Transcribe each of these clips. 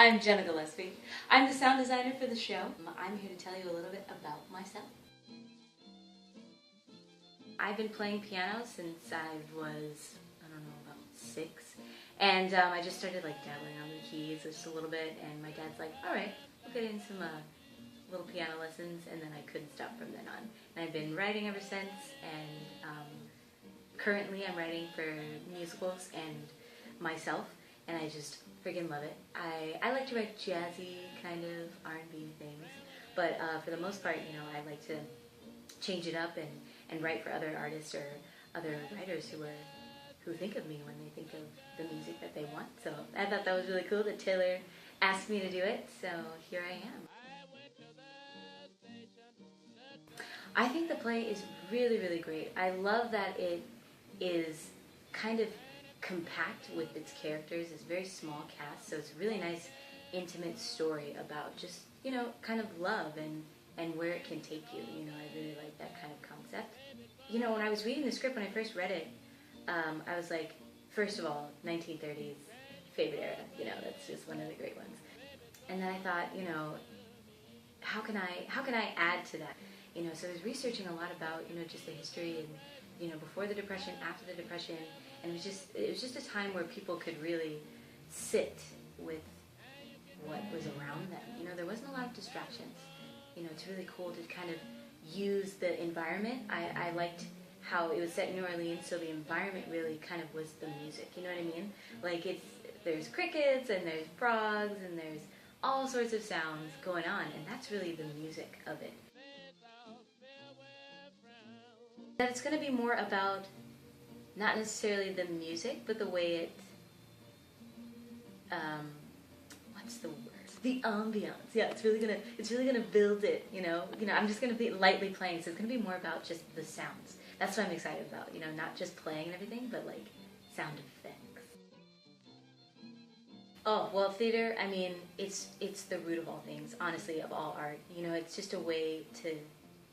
I'm Jenna Gillespie. I'm the sound designer for the show. I'm here to tell you a little bit about myself. I've been playing piano since I was, I don't know, about 6. And I just started like dabbling on the keys just a little bit, and my dad's like, all right, we'll get in some little piano lessons, and then I couldn't stop from then on. And I've been writing ever since, and currently I'm writing for musicals and myself, and I just freaking love it. I like to write jazzy kind of R&B things, but for the most part, you know, I like to change it up and write for other artists or other writers who think of me when they think of the music that they want. So I thought that was really cool that Taylor asked me to do it, so here I am. I think the play is really, really great. I love that it is kind of compact with its characters. It's a very small cast, so it's a really nice, intimate story about just, you know, kind of love and where it can take you. You know, I really like that kind of concept. You know, when I was reading the script, when I first read it, I was like, first of all, 1930s, favorite era. You know, that's just one of the great ones. And then I thought, you know, how can I add to that? You know, so I was researching a lot about, you know, just the history and, you know, before the Depression, after the Depression, and it was just a time where people could really sit with what was around them. You know, there wasn't a lot of distractions. You know, it's really cool to kind of use the environment. I liked how it was set in New Orleans, so the environment really kind of was the music. You know what I mean? Like there's crickets and there's frogs and there's all sorts of sounds going on, and that's really the music of it. That it's going to be more about not necessarily the music, but the way it, what's the word? The ambiance. Yeah, it's really gonna build it. You know, I'm just gonna be lightly playing, so it's gonna be more about just the sounds. That's what I'm excited about. You know, not just playing and everything, but like sound effects. Oh well, theater. I mean, it's the root of all things. Honestly, of all art. You know, it's just a way to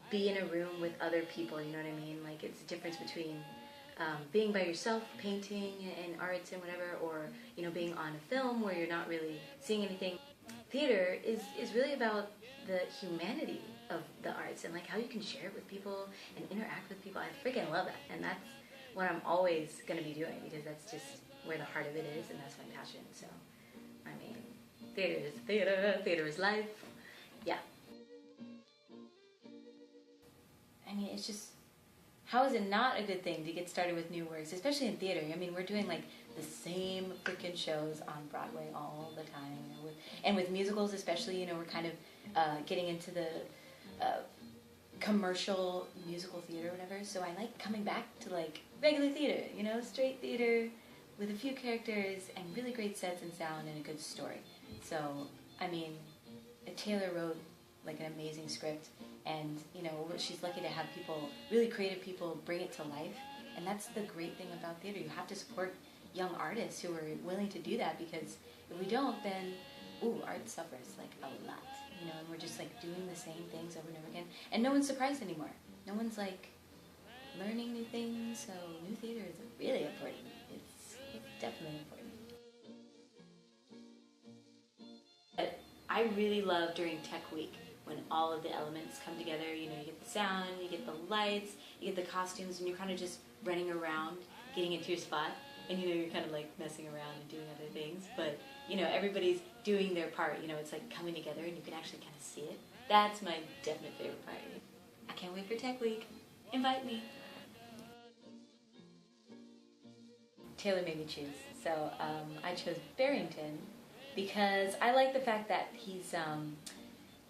be in a room with other people. You know what I mean? Like it's the difference between being by yourself, painting and arts and whatever, or, you know, being on a film where you're not really seeing anything. Theater is really about the humanity of the arts and like how you can share it with people and interact with people. I freaking love that, and that's what I'm always going to be doing because that's just where the heart of it is, and that's my passion. So, I mean, theater is theater, theater is life. Yeah. I mean, it's just, how is it not a good thing to get started with new works, especially in theater? I mean, we're doing like the same freaking shows on Broadway all the time, you know, and with musicals especially, you know, we're kind of getting into the commercial musical theater or whatever, so I like coming back to like regular theater, you know, straight theater with a few characters and really great sets and sound and a good story. So, I mean, Taylor wrote like an amazing script, and, you know, she's lucky to have people, really creative people, bring it to life, and that's the great thing about theater. You have to support young artists who are willing to do that, because if we don't, then, art suffers, like, a lot, you know, and we're just, like, doing the same things over and over again, and no one's surprised anymore. No one's, like, learning new things, so new theater is really important. It's definitely important. But I really love during Tech Week, when all of the elements come together. You know, you get the sound, you get the lights, you get the costumes, and you're kind of just running around, getting into your spot, and, you know, you're kind of like messing around and doing other things, but, you know, everybody's doing their part. You know, it's like coming together, and you can actually kind of see it. That's my definite favorite part. I can't wait for Tech Week. Invite me. Taylor made me choose, so I chose Barrington because I like the fact that he's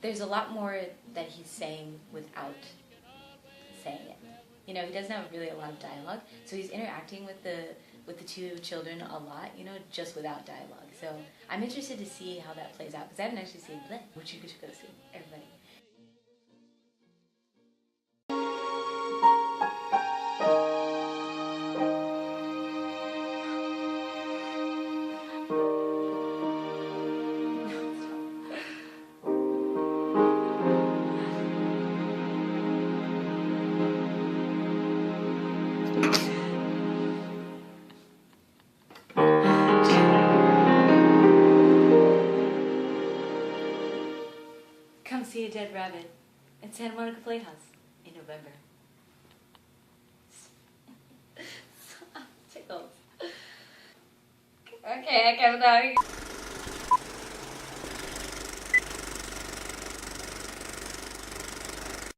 there's a lot more that he's saying without saying it. You know, he doesn't have really a lot of dialogue, so he's interacting with the two children a lot, you know, just without dialogue. So I'm interested to see how that plays out, because I haven't actually seen Blip, which you should go see, everybody. a Dead Rabbit at Santa Monica Playhouse in November. Tickles. Okay, I can't.